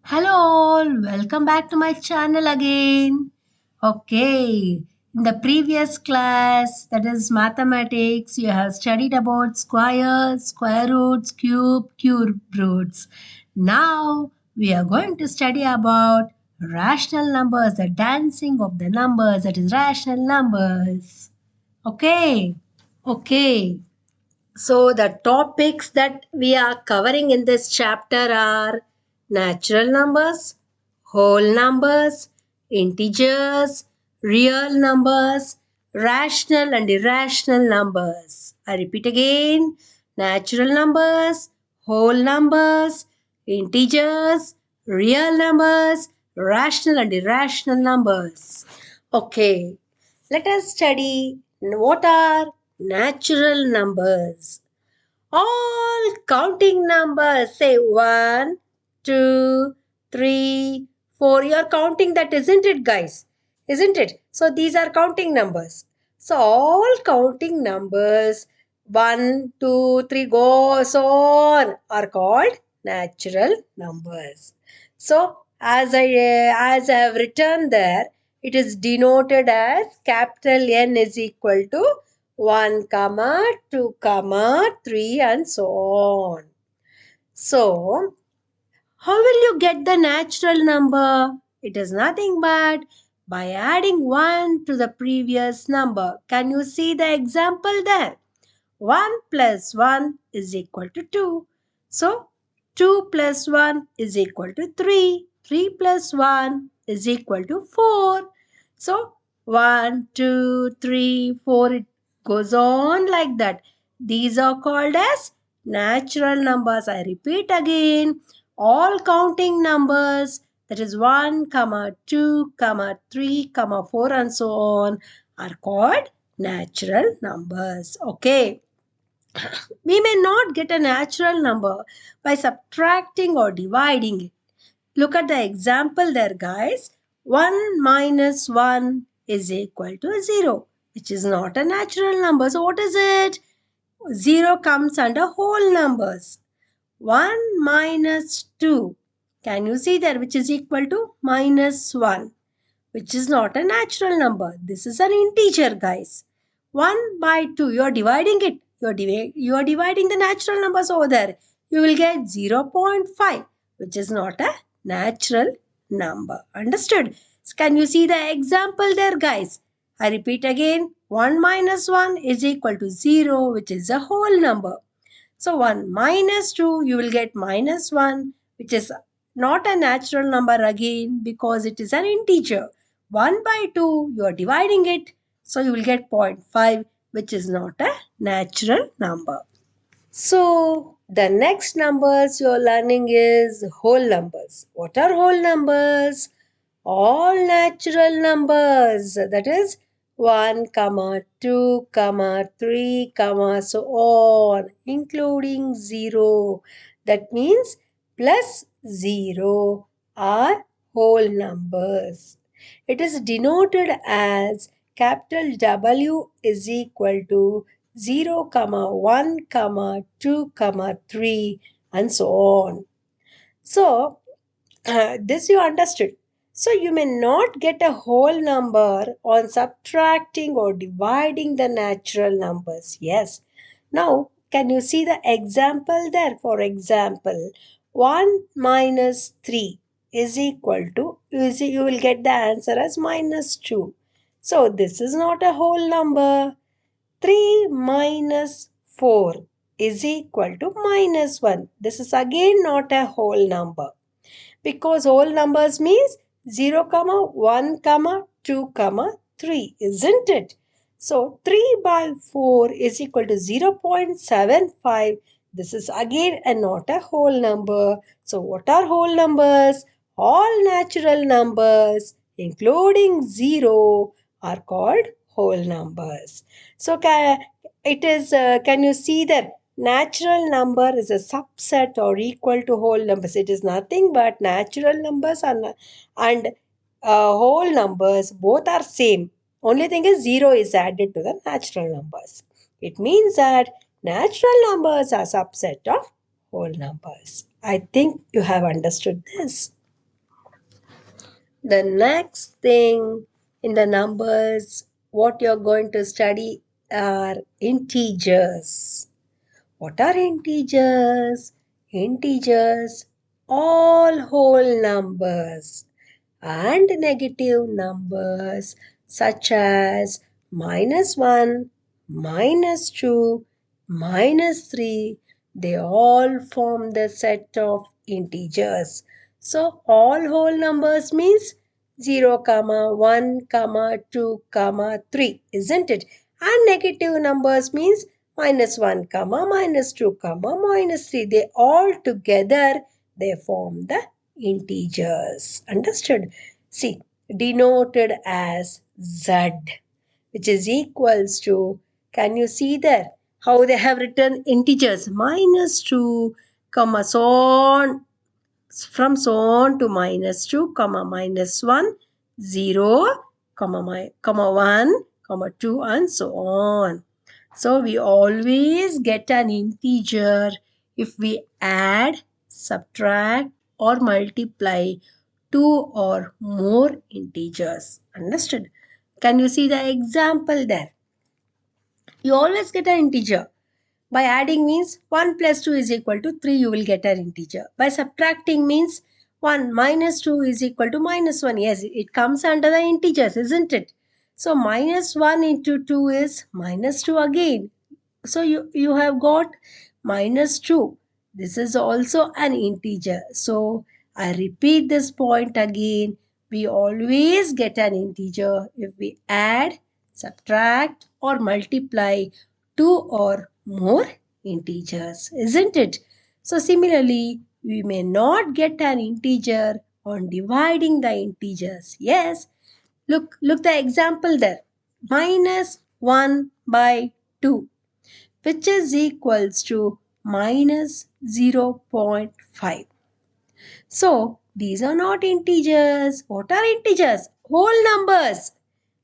Hello all, welcome back to my channel again. Okay, in the previous class, that is mathematics, you have studied about squares, square roots, cube roots. Now we are going to study about rational numbers, the dancing of the numbers, that is rational numbers. Okay, okay. So, the topics that we are covering in this chapter are natural numbers, whole numbers, integers, real numbers, rational and irrational numbers. I repeat again, natural numbers, whole numbers, integers, real numbers, rational and irrational numbers. Okay, let us study what are natural numbers. All counting numbers, say 1, 2, 3, 4. You are counting that, isn't it, guys? Isn't it? So these are counting numbers. So all counting numbers 1, 2, 3 goes on are called natural numbers. So as I have written there, it is denoted as capital N is equal to 1 comma 2 comma 3 and so on. So how will you get the natural number? It is nothing but by adding 1 to the previous number. Can you see the example there? 1 plus 1 is equal to 2. So 2 plus 1 is equal to 3. 3 plus 1 is equal to 4. So 1, 2, 3, 4, it goes on like that. These are called as natural numbers. I repeat again, all counting numbers, that is 1, comma 2, comma 3, comma 4 and so on, are called natural numbers. Okay. We may not get a natural number by subtracting or dividing it. Look at the example there, guys. 1 minus 1 is equal to 0, which is not a natural number. So, what is it? 0 comes under whole numbers. 1 minus 2. Can you see there, which is equal to minus 1, which is not a natural number. This is an integer, guys. 1 by 2, you are dividing it. You are dividing the natural numbers over there. You will get 0.5, which is not a natural number. Understood? So can you see the example there, guys? I repeat again, 1 minus 1 is equal to 0, which is a whole number. So 1 minus 2, you will get minus 1, which is not a natural number again because it is an integer. 1 by 2, you are dividing it. So you will get 0.5, which is not a natural number. So the next numbers you are learning is whole numbers. What are whole numbers? All natural numbers, that is 1 comma 2 comma 3 comma so on, including 0. That means plus 0 are whole numbers. It is denoted as capital W is equal to 0 comma 1 comma 2 comma 3 and so on. So this you understood. So you may not get a whole number on subtracting or dividing the natural numbers. Yes. Now, can you see the example there? For example, 1 minus 3 is equal to, you will get the answer as minus 2. So this is not a whole number. 3 minus 4 is equal to minus 1. This is again not a whole number, because whole numbers means 0 comma 1 comma 2 comma 3, isn't it? So 3 by 4 is equal to 0.75. This is again not a whole number. So what are whole numbers? All natural numbers including 0 are called whole numbers. So can you see that natural number is a subset or equal to whole numbers? It is nothing but natural numbers and whole numbers both are same. Only thing is 0 is added to the natural numbers. It means that natural numbers are subset of whole numbers. I think you have understood this. The next thing in the numbers, what you're going to study are integers. What are integers? Integers, all whole numbers and negative numbers such as -1, -2, -3, they all form the set of integers. So all whole numbers means 0, comma 1, comma 2, comma 3, isn't it? And negative numbers means -1, comma -2, comma -3. They all together they form the integers. Understood? See, denoted as Z, which is equals to, can you see there how they have written integers? -2, comma so on, from so on to -2, comma -1, 0, comma 1, comma 2, and so on. So we always get an integer if we add, subtract, or multiply two or more integers. Understood? Can you see the example there? You always get an integer. By adding means 1 plus 2 is equal to 3, you will get an integer. By subtracting means 1 minus 2 is equal to -1. Yes, it comes under the integers, isn't it? So -1 into 2 is -2 again. So you have got -2. This is also an integer. So I repeat this point again. We always get an integer if we add, subtract, or multiply two or more integers, isn't it? So similarly, we may not get an integer on dividing the integers. Yes, look the example there. -1 by 2, which is equals to -0.5. So these are not integers. What are integers? Whole numbers.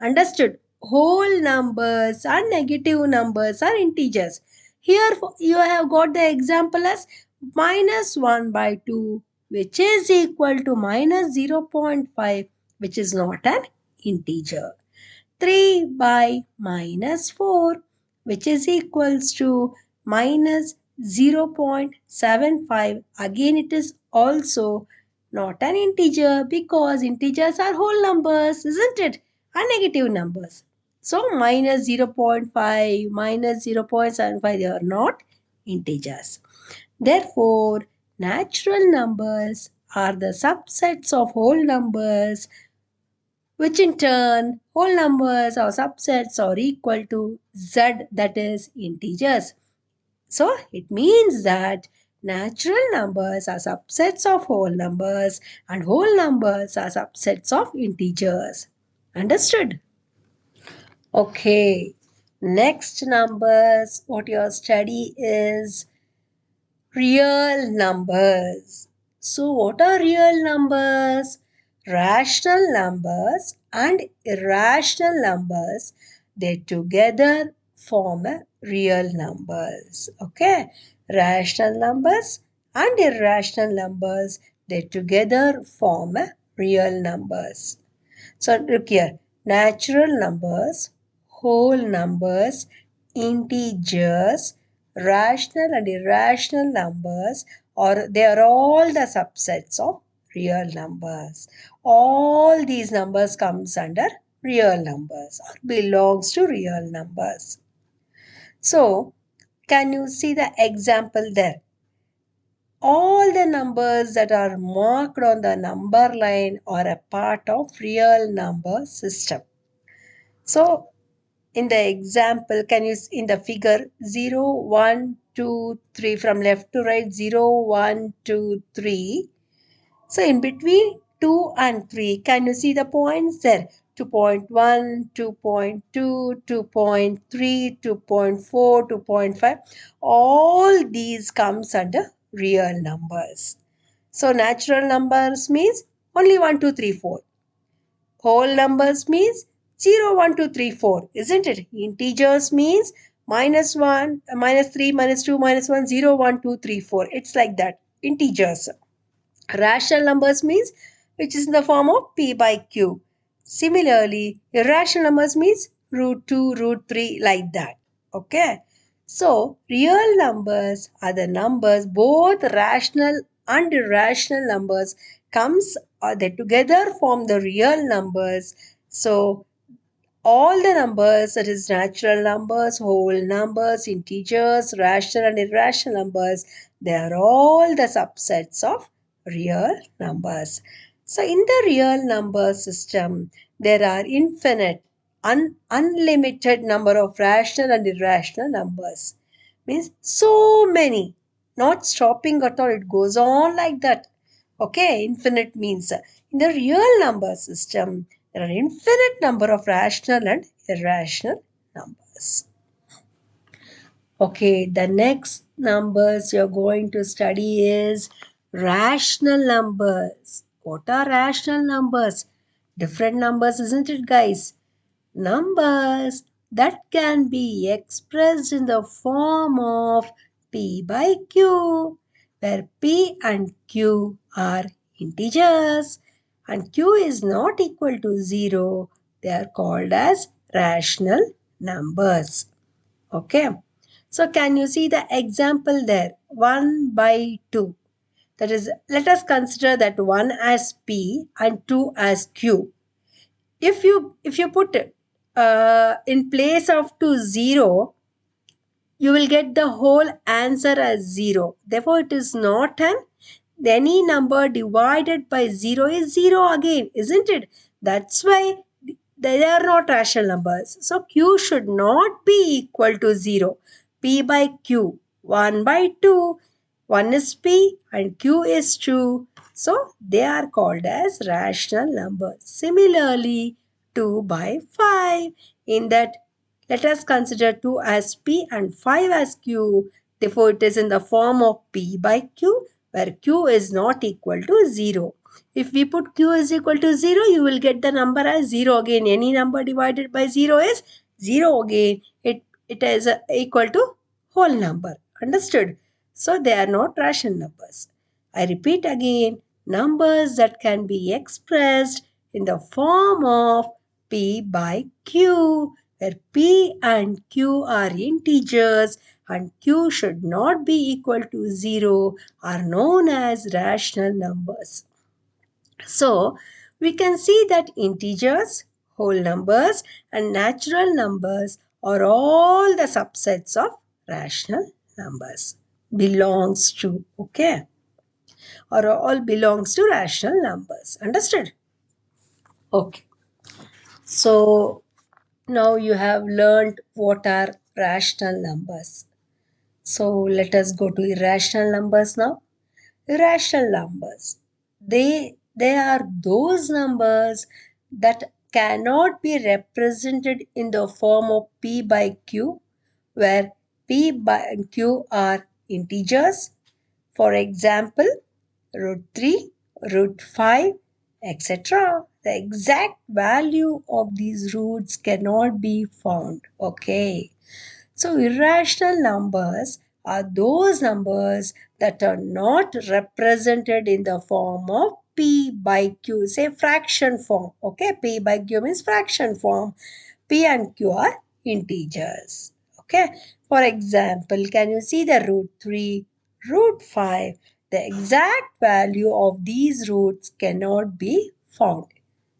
Understood? Whole numbers and negative numbers are integers. Here you have got the example as -1 by 2, which is equal to -0.5, which is not an integer. 3 by -4, which is equals to -0.75. Again, it is also not an integer because integers are whole numbers, isn't it? And negative numbers. So, -0.5, -0.75, they are not integers. Therefore, natural numbers are the subsets of whole numbers, which in turn whole numbers or subsets are equal to z, that is integers. So it means that natural numbers are subsets of whole numbers and whole numbers are subsets of integers. Understood? Okay. Next numbers, what your study is real numbers. So what are real numbers? Rational numbers and irrational numbers, they together form a real numbers. Okay. Rational numbers and irrational numbers, they together form a real numbers. So look here, natural numbers, whole numbers, integers, rational and irrational numbers, or they are all the subsets of real numbers. All these numbers comes under real numbers or belongs to real numbers. So can you see the example there? All the numbers that are marked on the number line are a part of real number system. So in the example, can you in the figure 0, 1, 2, 3 from left to right, 0, 1, 2, 3. So in between 2 and 3, can you see the points there? 2.1, 2.2, 2.3, 2.4, 2.5. All these comes under real numbers. So natural numbers means only 1, 2, 3, 4. Whole numbers means 0, 1, 2, 3, 4, isn't it? Integers means -1, -3, -2, -1, 0, 1, 2, 3, 4. It's like that. Integers. Rational numbers means which is in the form of p by q. Similarly, irrational numbers means root 2, root 3, like that. Okay. So, real numbers are the numbers, both rational and irrational numbers comes they together form the real numbers. So, all the numbers, that is natural numbers, whole numbers, integers, rational and irrational numbers, they are all the subsets of real numbers. So in the real number system, there are infinite, unlimited number of rational and irrational numbers. Means so many, not stopping at all, it goes on like that. Okay, infinite means in the real number system, there are infinite number of rational and irrational numbers. Okay, the next numbers you're going to study is rational numbers. What are rational numbers? Different numbers, isn't it, guys? Numbers that can be expressed in the form of p by q, where p and q are integers and q is not equal to 0. They are called as rational numbers. Okay. So can you see the example there? 1 by 2. That is, let us consider that 1 as p and 2 as q. If you put in place of 2 0, you will get the whole answer as 0. Therefore, it is not an any number divided by 0 is 0 again, isn't it? That's why they are not rational numbers. So q should not be equal to 0. P by q, 1 by 2, 1 is p and q is 2. So they are called as rational numbers. Similarly, 2 by 5. In that, let us consider 2 as p and 5 as q. Therefore, it is in the form of p by q, where q is not equal to 0. If we put q is equal to 0, you will get the number as 0 again. Any number divided by 0 is 0 again. It is equal to whole number. Understood? So, they are not rational numbers. I repeat again, numbers that can be expressed in the form of p by q, where p and q are integers and q should not be equal to 0, are known as rational numbers. So, we can see that integers, whole numbers and natural numbers are all the subsets of rational numbers. Belongs to, okay? Or all belongs to rational numbers. Understood? Okay. So, now you have learned what are rational numbers. So, let us go to irrational numbers now. Irrational numbers. They are those numbers that cannot be represented in the form of p by q, where p by q are integers. For example, root 3, root 5, etc. The exact value of these roots cannot be found. Okay. So, irrational numbers are those numbers that are not represented in the form of p by q, say fraction form. Okay, p by q means fraction form. P and q are integers. Okay, for example, can you see the root 3, root 5? The exact value of these roots cannot be found.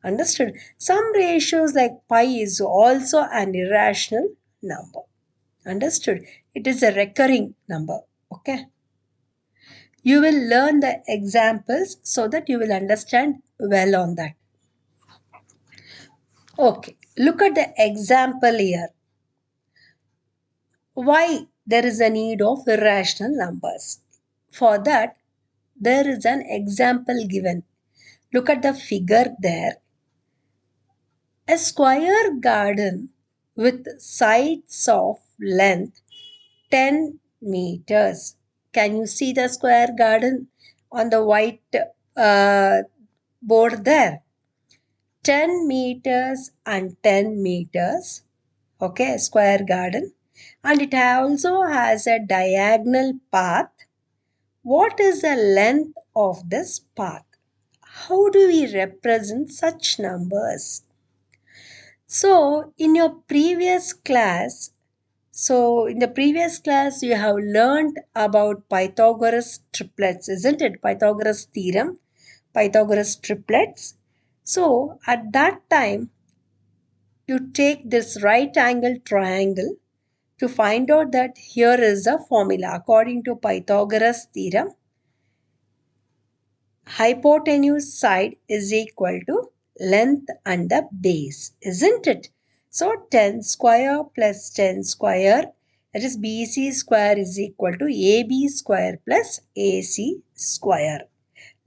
Understood? Some ratios like pi is also an irrational number. Understood? It is a recurring number. Okay. You will learn the examples so that you will understand well on that. Okay. Look at the example here. Why there is a need of irrational numbers? For that, there is an example given. Look at the figure there. A square garden with sides of length 10 meters. Can you see the square garden on the white uh, board there? 10 meters and 10 meters. Okay, square garden. And it also has a diagonal path. What is the length of this path? how do we represent such numbers? So, in the previous class, you have learned about Pythagoras triplets, isn't it? Pythagoras theorem, Pythagoras triplets. So, at that time, you take this right angle triangle to find out that here is a formula. According to Pythagoras theorem, hypotenuse side is equal to length and the base, isn't it? So 10 square plus 10 square, that is BC square, is equal to AB square plus AC square.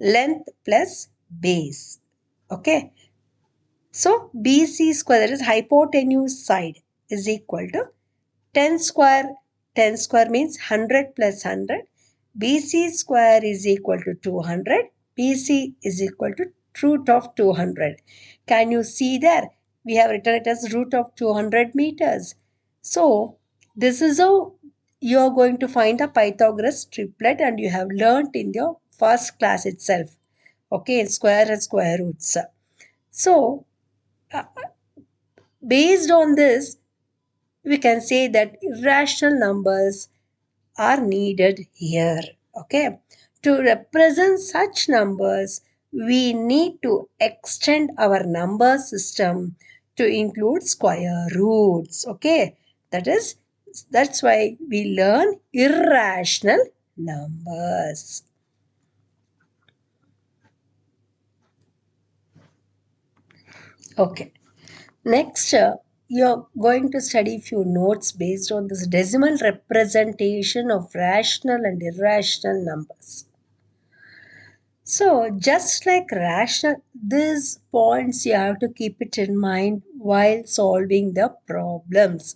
Length plus base. Okay. So BC square, that is hypotenuse side, is equal to 10 square. 10 square means 100 plus 100. BC square is equal to 200. BC is equal to root of 200. Can you see there? We have written it as root of 200 meters. So, this is how you are going to find the Pythagoras triplet, and you have learnt in your first class itself. Okay, square and square roots. So, based on this, we can say that irrational numbers are needed here. Okay. To represent such numbers, we need to extend our number system to include square roots. Okay. That's why we learn irrational numbers. Okay. Next, you're going to study few notes based on this decimal representation of rational and irrational numbers. So, just like rational, these points you have to keep it in mind while solving the problems,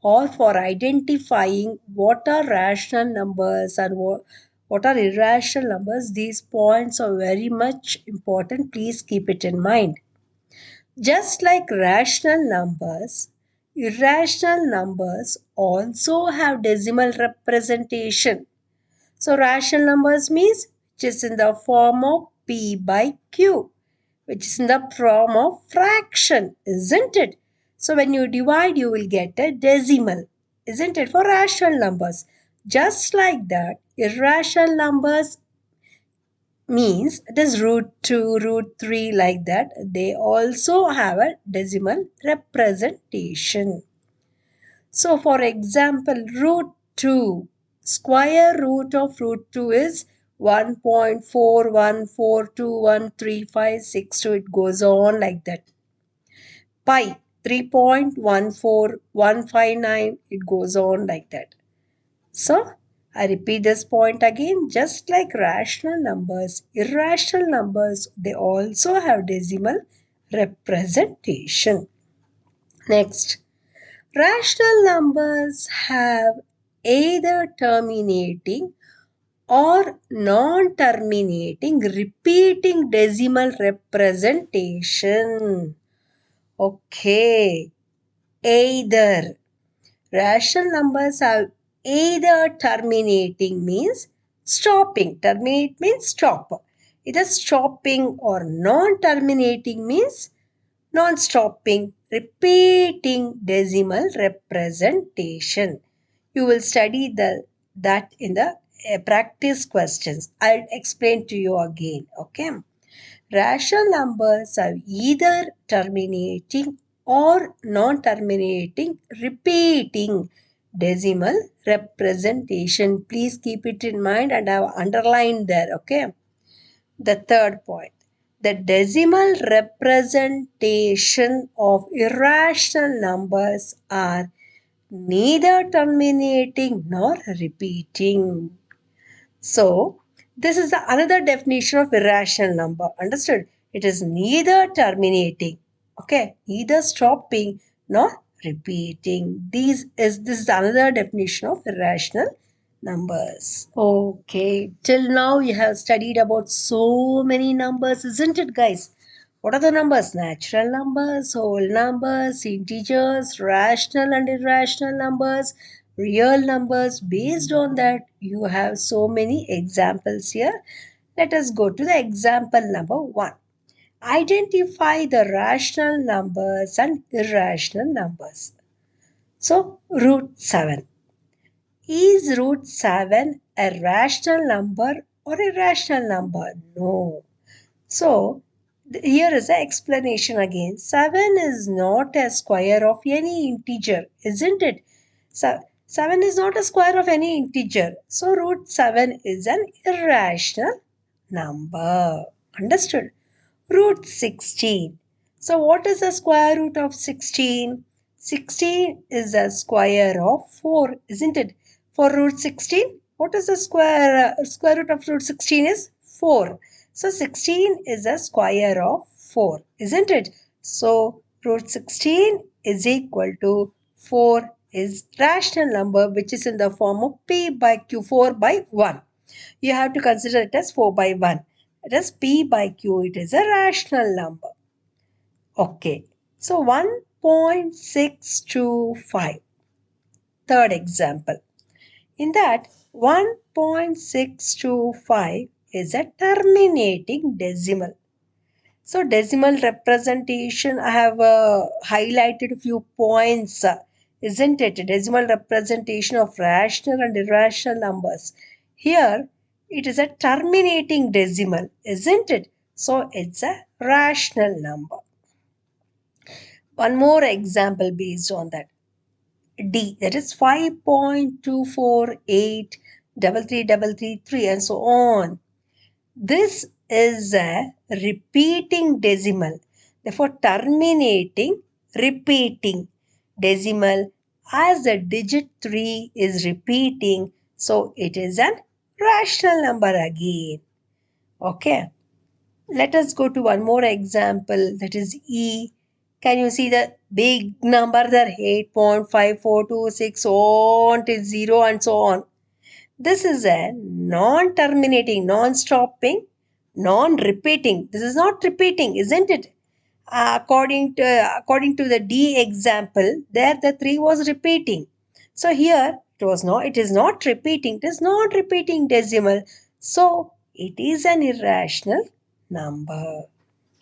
or for identifying what are rational numbers and what are irrational numbers. These points are very much important. Please keep it in mind. Just like rational numbers, irrational numbers also have decimal representation. So rational numbers means which is in the form of P by Q, which is in the form of fraction, isn't it? So when you divide, you will get a decimal, isn't it, for rational numbers? Just like that, irrational numbers means it is root 2, root 3, like that. They also have a decimal representation. So for example, root 2, square root of root 2 is 1.41421356. It goes on like that. Pi 3.14159. It goes on like that. So I repeat this point again. Just like rational numbers, irrational numbers, they also have decimal representation. Next, rational numbers have either terminating or non-terminating repeating decimal representation. Okay, either. Rational numbers have either terminating means stopping. Terminate means stop. Either stopping, or non-terminating means non-stopping, repeating decimal representation. You will study that in the practice questions. I'll explain to you again. Okay. Rational numbers are either terminating or non-terminating repeating decimal representation. Please keep it in mind, and I have underlined there. Okay. The third point, the decimal representation of irrational numbers are neither terminating nor repeating. So, this is another definition of irrational number. Understood? It is neither terminating, okay, neither stopping nor repeating. This is another definition of irrational numbers. Okay, till now you have studied about so many numbers, isn't it, guys? What are the numbers? Natural numbers, whole numbers, integers, rational and irrational numbers, real numbers. Based on that, you have so many examples here. Let us go to the example number 1. Identify the rational numbers and irrational numbers. So, root 7. Is root 7 a rational number or irrational number? No. So, here is the explanation again. 7 is not a square of any integer, isn't it? So, 7 is not a square of any integer. So, root 7 is an irrational number. Understood? Root 16. So, what is the square root of 16? 16 is the square of 4, isn't it? For root 16, what is the square root of root 16 is 4. So 16 is a square of 4, isn't it? So root 16 is equal to 4 is rational number which is in the form of p by q, 4 by 1. You have to consider it as 4 by 1. It is p by q. It is a rational number. Okay. So 1.625. Third example. In that 1.625 is a terminating decimal. So decimal representation, I have highlighted a few points, isn't it? Decimal representation of rational and irrational numbers. Here it is a terminating decimal, isn't it? So it's a rational number. One more example based on that. D, that is 5.2483333 and so on. This is a repeating decimal. Therefore, terminating, repeating decimal as the digit 3 is repeating. So, it is an rational number again. Okay. Let us go to one more example, that is E. Can you see the big number there? 8.5426 on till 0 and so on. This is a non-terminating, non-stopping, non-repeating. This is not repeating, isn't it? According to the D example, there the 3 was repeating. So here it is not repeating. It is not repeating decimal. So it is an irrational number.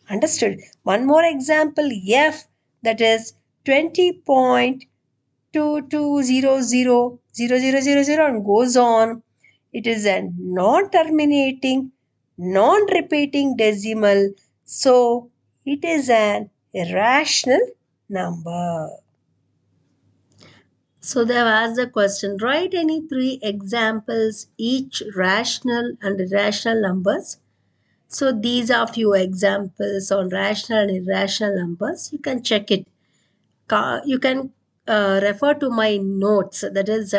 Understood? One more example, F, that is 20.22000000 and goes on. It is a non-terminating, non-repeating decimal. So it is an irrational number. So they have asked the question, write any 3 examples, each rational and irrational numbers. So these are few examples on rational and irrational numbers. You can check it. You can refer to my notes, that is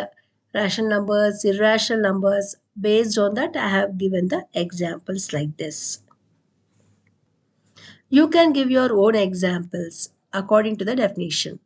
rational numbers, irrational numbers. Based on that, I have given the examples like this. You can give your own examples according to the definition.